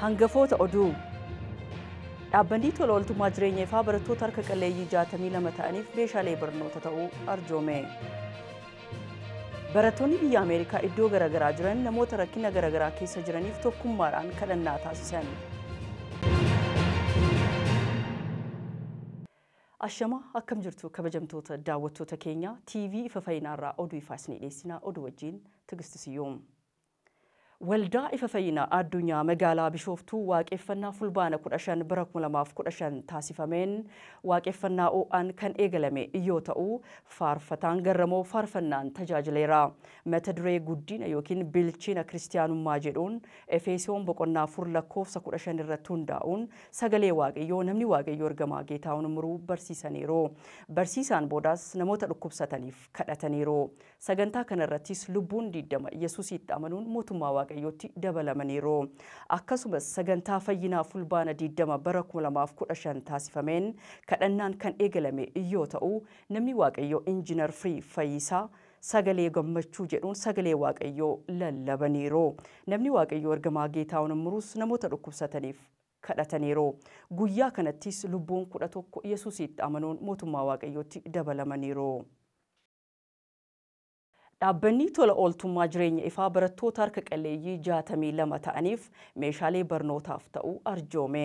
hangafoota oduu dhaabbanni tola ooltummaa jireenya ifaa barattoota harka qalleeyyii 62 ta'aniif meeshaalee barnoota ta'uu arjoome. Barattoonni biyya Ameerikaa iddoo garaagaraa jiran namoota rakkina garaagaraa keessa jiraniif tokkummaadhaan kadhannaa taasisan. Ashama akkam jirtu kabajamtoota daawwattoota keenya TV ifa fayyinaarraa oduu ifaa isinii dhiyeessinaa oduu wajjin Tigistisiyoom. Waldaa ifa fayyinaa addunyaa magaalaa Bishooftuu waaqeffannaa fulbaana 15 bara 2015 taasifameen waaqeffannaa o'aan kan eegalame yoo ta'u faarfataan garramoo faarfannaan tajaajileera. Mata duree guddina yookiin bilchina kiristaanummaa jedhuun Efesoon boqonnaa 4:15 irratti hundaa'uun sagalee waaqayyoo namni waaqayyoo ergamaa Geetaawun Umuruu barsiisaniiru. Barsiisaan boodaas namoota dhukkubsataniif kadhataniiru. Sagantaa kanarrattis lubbuun 20 Yesuusitti amanuun mootummaa waaqayyootti dabalamaniiru. Akkasumas sagantaa fayyinaa fulbaana 20 bara 2015 taasifameen kadhannaan kan eegalame yoo ta'u namni waaqayyoo injiinar Firii Fayyisaa sagalee gammachuu jedhuun sagalee waaqayyoo lallabaniiru. Namni waaqayyoo ergamaa Geetaawun Umuruus namoota dhukkubsataniif kadhataniiru. Guyyaa kanattis lubbuun 11 Yesuusitti amanuun mootummaa waaqayyootti dabalamaniiru. Dhaabbanni tola ooltummaa jireenya ifaa barattoota harka qalleeyyii 62 ta'aniif meeshaalee barnootaaf ta'uu arjoome.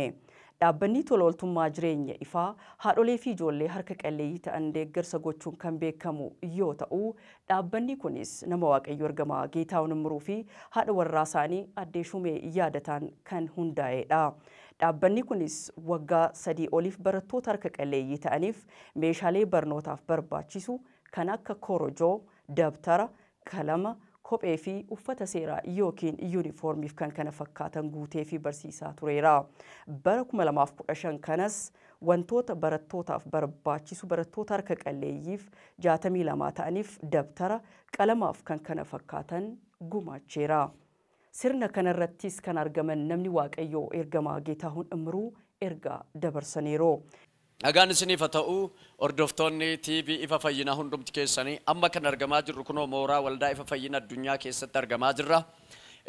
Dhaabbanni tola ooltummaa jireenya ifaa haadholee fi ijoollee harka qalleeyyii ta'an deeggarsa gochuun kan beekamu yoo ta'u dhaabbanni kunis nama waaqayyoo ergamaa Geetaawun Umuruu fi haadha warraa isaanii addee Shumee yaadataan kan hundaa'edha. Dhaabbanni kunis waggaa 3 oliif barattoota harka qalleeyyii ta'aniif meeshaalee barnootaaf barbaachisu kan akka korojoo, dabtara, kalama, kophee fi uffata seeraa yookiin yuunifoormiif kan kana fakkaatan guutee fi barsiisaa tureera. Bara 2015 kanas wantoota barattootaaf barbaachisu barattoota harka qalleeyyiif 62 ta'aniif dabtara, qalamaaf kan kana fakkaatan gumaacheera. Sirna kanarrattis kan argaman namni waaqayyoo ergamaa Geetaawun Umuruu ergaa dabarsaniiru. Nagaan isiniif haa ta'u hordoftoonni TV ifa fayyinaa hundumti keessanii amma kan argamaa jirru kunoo mooraa waldaa ifa fayyina addunyaa keessatti argamaa jirra.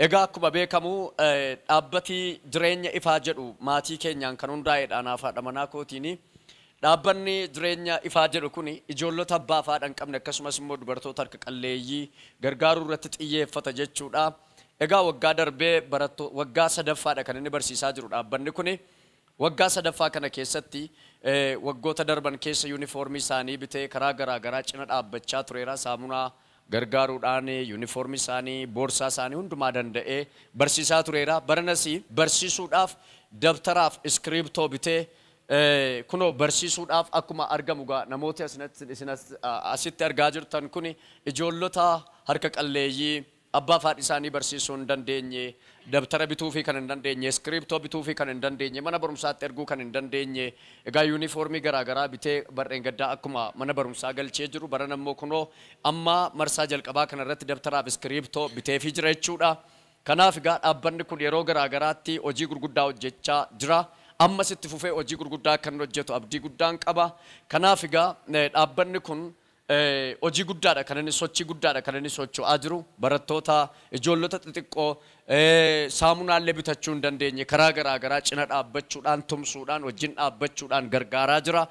Egaa akkuma beekamu dhaabbati jireenya ifaa jedhu maatii keenyaan kan hundaa'edha anaaf haadha manaa kootiini. Dhaabbanni jireenya ifaa jedhu kun ijoollota abbaa fi haadha hin qabne akkasumas immoo dubartoota harka qalleeyyii gargaaruu irratti xiyyeeffata jechuudha. Egaa waggaa darbee waggaa sadaffaadha kan inni barsiisaa jiru dhaabbanni kun. Waggaa sadaffaa kana keessatti waggoota darban keessa yuunifoormii isaanii bitee karaa garaagaraa cina dhaabbachaa tureera. Saamunaa gargaaruudhaan yuunifoormii isaanii boorsaa isaanii hundumaa danda'ee barsiisaa tureera. Baranas barsiisuudhaaf dabtaraaf iskiriiptoo bitee kunoo barsiisuudhaaf akkuma argamu namooti asitti argaa jirtan kun ijoollota harka qalleeyyii abbaa fi haadha isaanii barsiisuu hin dandeenye, dabtara bituu fi kan hin dandeenye, iskiriiptoo bituu fi kan hin dandeenye, mana barumsaatti erguu kan hin dandeenye, egaa yuunifoormii garaagaraa bitee barreen gaddaa akkuma mana barumsaa galchee jiru. Baran ammoo kunoo amma marsaa jalqabaa kanarratti dabtaraaf iskiriiptoo bitee fi jira jechuudha. Kanaaf egaa dhaabbanni kun yeroo garaagaraatti hojii gurguddaa hojjechaa jira. Ammas itti fufee hojii gurguddaa kan hojjetu abdii guddaan qaba. Kanaaf egaa dhaabbanni kun hojii guddaadha kan inni sochii guddaadha kan inni socho'aa jiru. Barattoota ijoollota xixiqqoo saamunaallee bitachuu hin dandeenye karaa garaagaraa cina dhaabbachuudhaan tumsuudhaan wajjin dhaabbachuudhaan gargaaraa jira.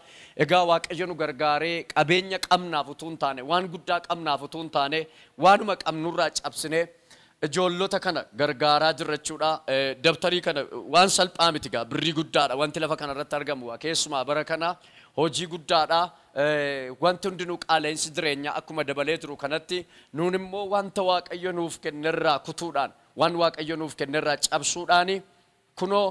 Egaa waaqayyo nu gargaaree qabeenya qabnaaf utuu hin taane waan guddaa qabnaaf utuu hin taane waanuma qabnurraa cabsinee ijoollota kana gargaaraa jirra jechuudha. Dabtarii kana waan salphaa miti gaa birrii guddaadha wanti lafa kanarratti argamu keessumaa bara kana hojii guddaadha. Wanti hundinuu qaala'insi jireenyaa akkuma dabalee jiru kanatti nuun immoo wanta waaqayyo nuuf kennerraa kutuudhaan waan waaqayyo nuuf kennerraa cabsuudhaan kunoo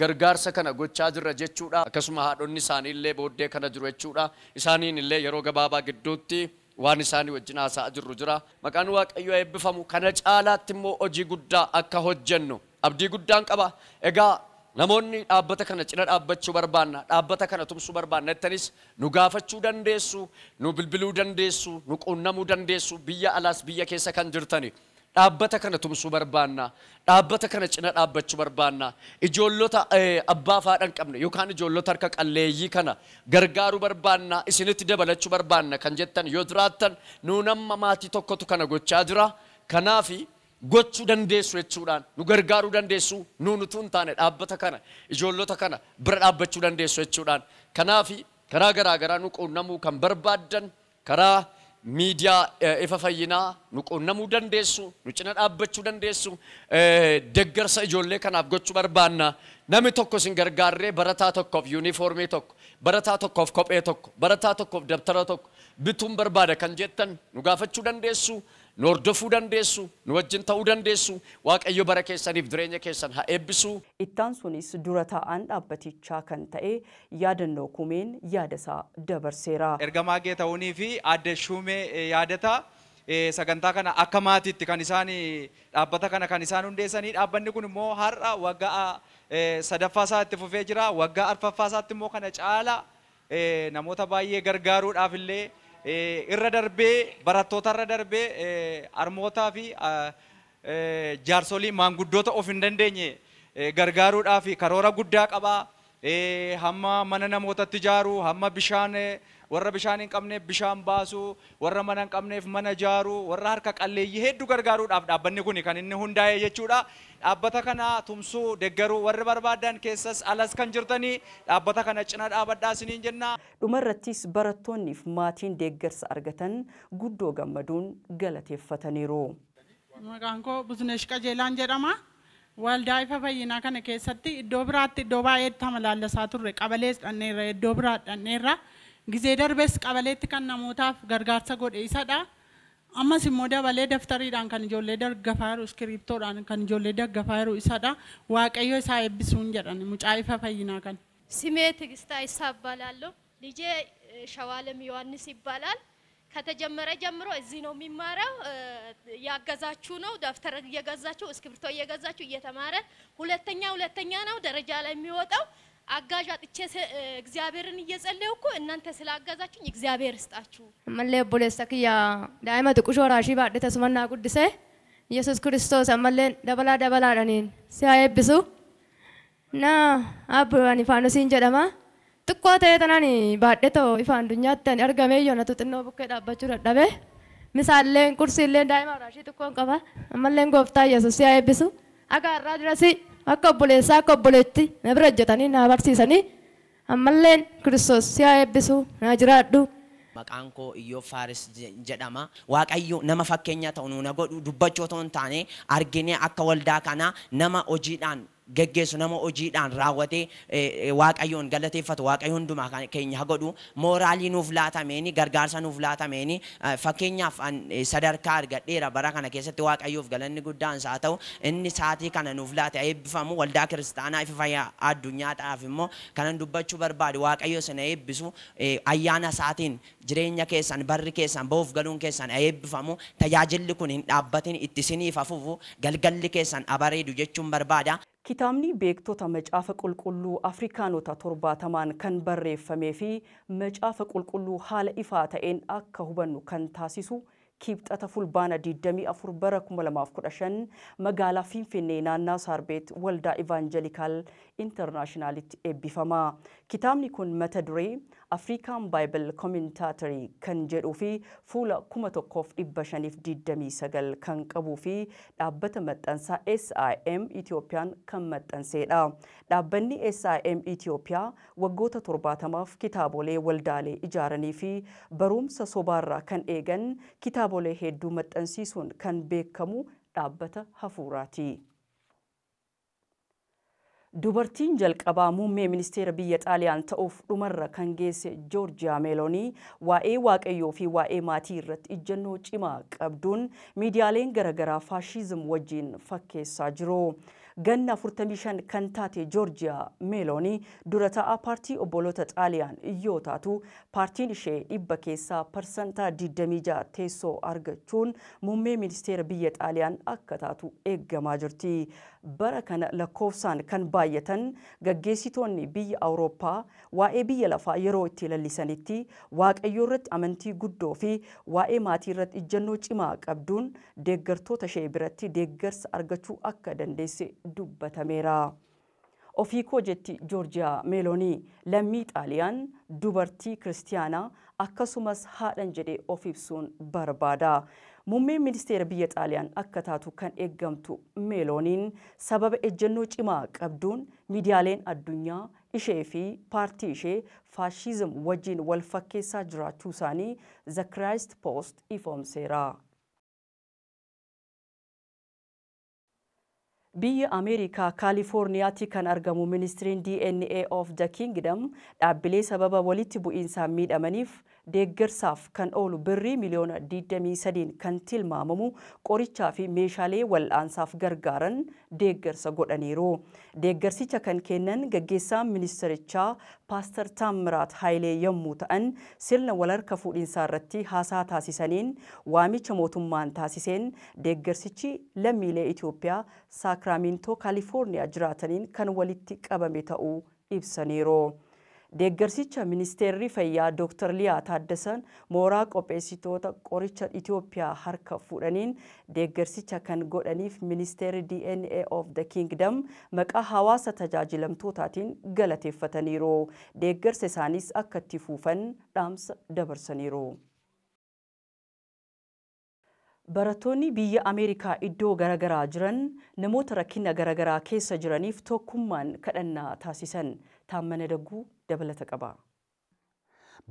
gargaarsa kana gochaa jirra jechuudha. Akkasuma haadhonni isaanii illee booddee kana jiru jechuudha. Isaaniin illee yeroo gabaabaa gidduutti waan isaanii wajjin haasa'aa jirru jira. Maqaan waaqayyoo eebbifamu. Kana caalaatti immoo hojii guddaa akka hojjennu abdii guddaan qaba. Egaa namoonni dhaabbata kana cina dhaabbachuu barbaanna, dhaabbata kana tumsuu barbaanna jettanis nu gaafachuu dandeessu, nu bilbiluu dandeessu, nu quunnamuu dandeessu. Biyya alaas biyya keessa kan jirtani dhaabbata kana tumsuu barbaanna, dhaabbata kana cina dhaabbachuu barbaanna. Ijoollota abbaa fi haadha hin qabne yookaan ijoollota harka qalleeyyii kana gargaaruu barbaanna, isinitti dabalachuu barbaanna kan jettan yoo jiraattan nuun amma maatii tokkotu kana gochaa jira. Kanaafi gochuu dandeessu jechuudhaan nu gargaaruu dandeessu nuunutuun taane dhaabbata kana ijoollota kana bira dhaabbachuu dandeessu jechuudhaan kanaafi karaa garaa garaa nu quunnamuu kan barbaaddan karaa miidiyaa ifa fayyinaa nu quunnamuu dandeessu nu cina dhaabbachuu dandeessu deeggarsa ijoollee kanaaf gochuu barbaanna namni tokko sin gargaarree barataa tokkoof yuunifoormii tokko barataa tokkoof kophee tokko barataa tokkoof dabtara tokko bituun barbaada kan jettan nu gaafachuu dandeessu nu hordofuu dandeessu nu wajjin ta'uu dandeessu waaqayyo bara keessaniif jireenya keessan haa eebbisu. Ittaan sunis dura taa'an dhaabbatichaa kan ta'e yaadannoo kumeen yaadasaa dabarseera. Ergamaa Geetahuunii fi Aadde Shumee yaadata sagantaa kana akka maatiitti kan isaan dhaabbata kana kan isaan hundeessanii dhaabbanni kun immoo har'a waggaa sadaffaa isaa itti fufee jira waggaa arfaffaa isaatti immoo kana caala namoota baay'ee gargaaruudhaaf illee irra darbee barattoota irra darbee armootaa fi jaarsolii maanguddoota of hin dandeenye gargaaruudhaaf karoora guddaa qaba. Hamma mana namootatti ijaaru hamma bishaan warra bishaan hin qabneef bishaan baasu warra mana hin qabneef mana ijaaru warra harka qalleeyyii hedduu gargaaruudhaaf dhaabbanni kun kan inni hundaa'e jechuudha. Dhaabbata kana tumsuu deeggaruu warri barbaadan keessas alas kan jirtanii dhaabbata kana cina dhaabadhaa isiniin jenna. Dhumarrattis barattoonniif maatiin deeggarsa argatan guddoo gammaduun galateeffataniiru. Maqaan koo Busneesh Qajeelaan jedhama. Waldaa ifa fayyinaa kana keessatti iddoo biraatti iddoo baay'eetti hamalaallasaa turre qabalees dhanneerra iddoo biraa dhanneerra gizee darbes qabaleetti kan namootaaf gargaarsa godhe isadha. Ammas immoo dabalee daftariidhaan kan ijoollee daggafaa jiru iskiriiptoodhaan kan ijoollee daggafaa jiru isadha. Waaqayyo isaa eebbisuun jedhan mucaa ifa fayyinaa kan. ስሜ ትዕግስት አይሳ እባላለሁ። ልጄ ሸዋለም ዮሐንስ ይባላል። ከተጀመረ ጀምሮ እዚህ ነው የሚማረው። ያገዛችሁ ነው ደፍተር እየገዛችሁ እስክሪብቶ እየገዛችሁ እየተማረ ሁለተኛ ነው ደረጃ ላይ የሚወጣው። አጋዥ አጥቼ እግዚአብሔርን እየጸለይኩ እናንተ ስላገዛችሁኝ እግዚአብሔር ይስጣችሁ። መለ ቦለሰክያ ዳይማ ጥቁሾ ራሺ ባደ ተስመና ቅዱሴ ኢየሱስ ክርስቶስ አመለ ደበላ ዳኒን ሲያይብሱ ና አብራኒ ፋኖሲን ጀደማ ጥቆ ተየተናኒ ባደቶ ኢፋን ዱኛተን አርጋሜ ዮናቱ ጥኖ ቡከ ዳባቹ ረዳበ ሚሳለን ኩርሲለን ዳይማ ራሺ ጥቆን ቀባ አመለን ጎፍታ ኢየሱስ ሲያይብሱ አጋራ ድረሲ akka obboleessaa akka obboleetti na bira hojjetanii na barsiisanii ammalleen Kiristoos si'a eebbisu na jiraadhu. Maqaan koo Iyyoob Faaris jedhama. Waaqayyo nama fakkeenya ta'u nuuna godhu dubbachuu otoo hin taane arginee akka waldaa kana nama hojiidhaan geggeessu nama hojiidhaan raawwatee waaqayyoon galateeffatu waaqayyo hundumaa keenya godhu mooraalii nuuf laatameeni gargaarsa nuuf laatameeni fakkeenyaaf sadarkaa argadheera bara kana keessatti waaqayyoof galanni guddaan isaa ta'u inni saatii kana nuuf laate eebbifamu waldaa kiristaanaa ifa fayyaa addunyaadhaaf immoo kanan dubbachuu barbaadu waaqayyo sana eebbisu ayyaana isaatiin jireenya keessan barri keessan ba'uuf galuun keessan eebbifamu tajaajilli kun hin dhaabbatin itti isiniif hafuufu galgalli keessan abareedu jechuun barbaada. Kitaabni beektota macaafa qulqulluu Afrikaanota 70 kan barreeffamee fi macaafa qulqulluu haala ifaa ta'een akka hubannu kan taasisu kibxata fulbaana 24 bara 2015 magaalaa Finfinnee naannaa Saarbeet waldaa Evangelikaal Internaashinaalitti eebbifama. Kitaabni kun mata duree Afrikaan Baayibal Koomentaatarii kan jedhuu fi fuula 1529 kan qabuu fi dhaabbata maxxansaa SIM Itiyoophiyaan kan maxxanseedha. Dhaabbanni SIM Itiyoophiyaa waggoota 70f kitaabolee waldaalee ijaaranii fi barumsa sobaarraa kan eegan kitaabolee hedduu maxxansiisuun kan beekamu dhaabbata hafuuraati. Dubartiin jalqabaa muummee ministeera biyya Xaaliyaan ta'uuf dhumarra kan geesse Joorjiyaa Meeloonii waa'ee waaqayyoo fi waa'ee maatii irratti ijjannoo cimaa qabduun miidiyaaleen garaagaraa faashiizim wajjin fakkeessaa jiru. Ganna 45 kan taate Joorjiyaa Meeloonii dura ta'aa paartii obboloota Xaaliyaan yoo taatu paartiin ishee dhibba keessaa parsantaa 26 teessoo argachuun muummee ministeera biyya Xaaliyaan akka taatu eeggamaa jirti. Bara kana lakkoofsaan kan baay'atan gaggeessitoonni biyya Awurooppaa waa'ee biyya lafaa yeroo itti lallisanitti waaqayyoo irratti amantii guddoo fi waa'ee maatii irratti ijjannoo cimaa qabduun deeggartoota ishee biratti deeggarsa argachuu akka dandeesse dubbatameera. Ofii koo jetti Joorjiyaa Meeloonii lammii Xaaliyaan dubartii kiristaanaa akkasumas haadhan jedhee of ibsuun barbaada. Muummeen ministeera biyya Xaaliyaan akka taatu kan eeggamtu Meelooniin sababa ejjennoo cimaa qabduun miidiyaaleen addunyaa ishee fi paartii ishee faashizim wajjin wal fakkeessaa jiraachuu isaanii The Christ Post ifoomseera. Biyya Ameerikaa Kaalifoorniyaatti kan argamu ministiriin DNA of the Kingdom dhaabbilee sababa walitti bu'iinsaan miidhamaniif deeggarsaaf kan oolu birrii miliyoona 23 kan tilmaamamu qorichaa fi meeshaalee wal'aansaaf gargaaran deeggarsa godhaniiru. Deeggarsicha kan kennan gaggeessaan ministerichaa Paaster Taamiraat Haayilee yommuu ta'an sirna walharka fuudhinsaa irratti haasaa taasisaniin waamicha mootummaan taasiseen deeggarsichi lammiilee Itoophiyaa Saakiraamintoo Kaalifoorniyaa jiraataniin kan walitti qabame ta'uu ibsaniiru. Deeggarsicha ministeerri fayyaa Dr. Liyaa Taaddasan mooraa qopheessitoota qoricha Itoophiyaa harka fuudhaniin deeggarsicha kan godhaniif ministeerri DNA of the Kingdom maqaa hawaasa tajaajilamtootaatiin galateeffataniiru. Deeggarsa isaanis akka itti fufan dhaamsa dabarsaniiru. Barattoonni biyya Ameerikaa iddoo garagaraa jiran namoota rakkina garagaraa keessa jiraniif tokkummaan kadhannaa taasisan. Taammana Dagguu dabalata qaba.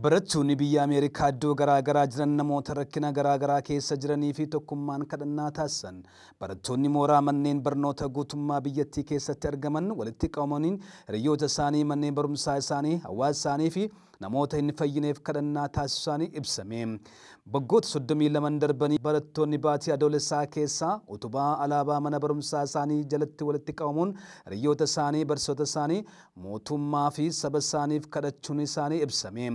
Barattoonni biyya Ameerikaa iddoo garaagaraa jiran namoota rakkina garaagaraa keessa jiranii fi tokkummaan kadhannaa taasisan. Barattoonni mooraa manneen barnoota guutummaa biyyattii keessatti argaman walitti qabamaniin hiriyoota isaanii, manneen barumsaa isaanii, hawaasa isaanii fi namoota hin fayyineef kadhannaa taasisuu isaanii ibsame. Waggoota 32 darbanii barattoonni baatii adoolessaa keessaa utubaa alaabaa mana barumsaa isaanii jalatti walitti qabamuun hiriyoota isaanii, barsiisota isaanii, mootummaa fi saba isaaniif kadhachuun isaanii ibsame.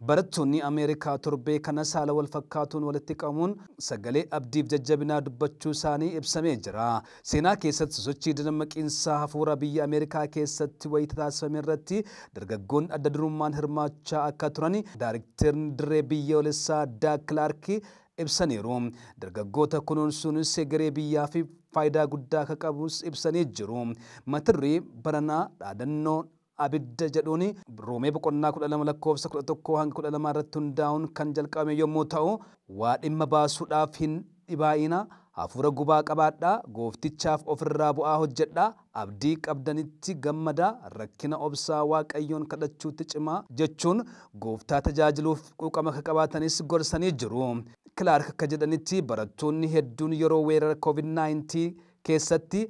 Barattoonni Ameerikaa torbee kana saala wal fakkaatuun walitti qabamuun sagalee abdiif jajjabinaa dubbachuu isaanii ibsamee jira. Seenaa keessatti sochii dammaqiinsaa hafuura biyya Ameerikaa keessatti wayita taasifame irratti dargaggoonni adda durummaan hirmaachaa akka turan Daayirektarri dirree biyyoolessaa Daag Kilaarkii ibsaniiru. Dargaggoota kunuunsuunis garee biyyaa fi faayidaa guddaa akka qabus ibsanii jiru. Matirri baranaa dhaadannoo abidda jedhuun Roomee boqonnaa 12 lakkoofsa 11 hanga 12 irratti hundaa'uun kan jalqabame yommuu ta'u, waa dhimma baasuudhaaf hin dhibaa'ina, hafuura gubaa qabaadhaa, gooftichaaf ofirraa bu'aa hojjedhaa, abdii qabdanitti gammadaa, rakkina obsaa waaqayyoon kadhachuutti cimaa jechuun gooftaa tajaajiluuf quuqama akka qabaatanis gorsanii jiru. Kilaark akka jedhanitti barattoonni hedduun yeroo weerara COVID-19 keessatti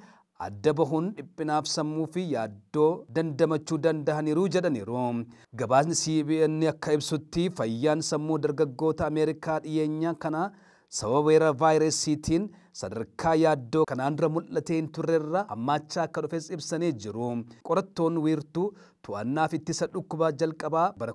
adda bahuun dhiphinaaf sammuu fi yaaddoo dandamachuu danda'aniiru jedhaniiru. Gabaasni CBN akka ibsutti fayyaan sammuu dargaggoota Ameerikaa dhiyeenya kana sababa weerara vaayirasiitiin sadarkaa yaaddoo kanaan dura mul'atee hin turrerra hammaachaa akka dhufes ibsanii jiru. Qorattoonni wiirtuu to'annaaf ittisa dhukkubaa jalqabaa bara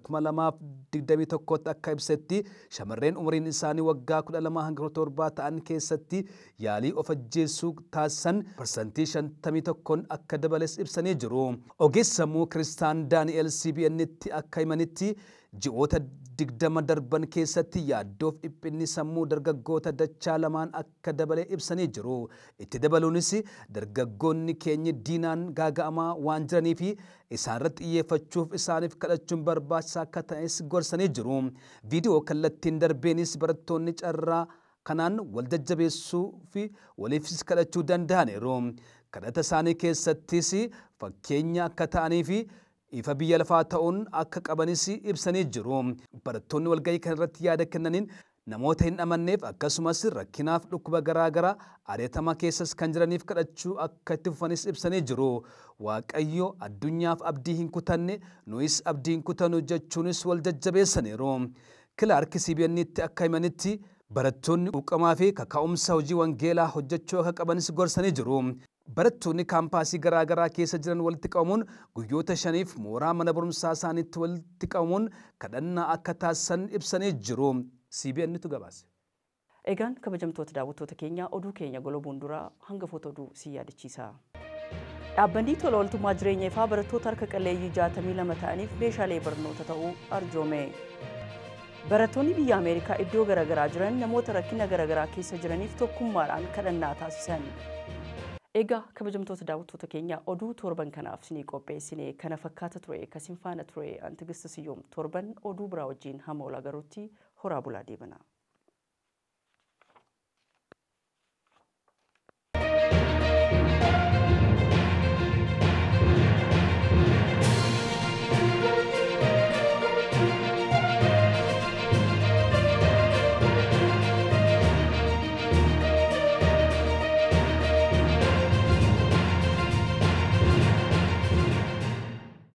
2021 akka ibsetti shamarreen umriin isaanii waggaa 12 hanga 17 ta'an keessatti yaalii of ajjeessuu taasisan parsantii 51 akka dabales ibsanii jiru. Ogeessi sammuu Kiristaan Daani'el CBN'tti akka himanitti ji'oota 20 darban keessatti yaaddoof dhiphinni sammuu dargaggoota dachaa lamaan akka dabale ibsanii jiru. Itti dabaluunis dargaggoonni keenya diinaan gaaga'amaa waan jiranii fi isaan irratti xiyyeeffachuuf isaaniif kadhachuun barbaachisaa akka ta'es gorsanii jiru. Viidiyoo kallattiin darbeenis barattoonni carraa kanaan wal jajjabeessuu fi waliifis kadhachuu danda'aniiru. Kadhata isaanii keessattis fakkeenya akka ta'anii fi ifa biyya lafaa ta'uun akka qabanis ibsanii jiru. Barattoonni walgahii kana irratti yaada kennaniin namoota hin amanneef akkasumas rakkinaaf dhukkuba garaagaraa ari'atama keessas kan jiraniif kadhachuu akka itti fufanis ibsanii jiru. Waaqayyo addunyaaf abdii hin kutanne nuyis abdii hin kutannu jechuunis wal jajjabeessaniiru. Kilaark CBN'tti akka himanitti barattoonni quuqamaa fi kaka'umsa hojii wangeelaa hojjechuu akka qabanis gorsanii jiru. Barattoonni kaampaasii garaagaraa keessa jiran walitti qabamuun guyyoota 5f mooraa mana barumsaa isaaniitti walitti qabamuun kadhannaa akka taasisan ibsanii jiru. CBN'tu gabaase. Egaan kabajamtoota daawwattoota keenya oduu keenya golobaan dura hangafoota oduu si yaadachiisa. Dhaabbanni tola ooltummaa jireenya ifaa barattoota harka qalleeyyii 62 ta'aniif meeshaalee barnoota ta'uu arjoome. Barattoonni biyya Ameerikaa iddoo garaagaraa jiran namoota rakkina garaagaraa keessa jiraniif tokkummaadhaan kadhannaa taasisan. Egaa kabajamtoota daawwattoota keenya oduu torban kanaaf isinii qopheessine kana fakkaata ture kasin faana ture Tigist Siyyum torban oduu biraa wajjin hamma ol agarutti horaa bulaa deebana.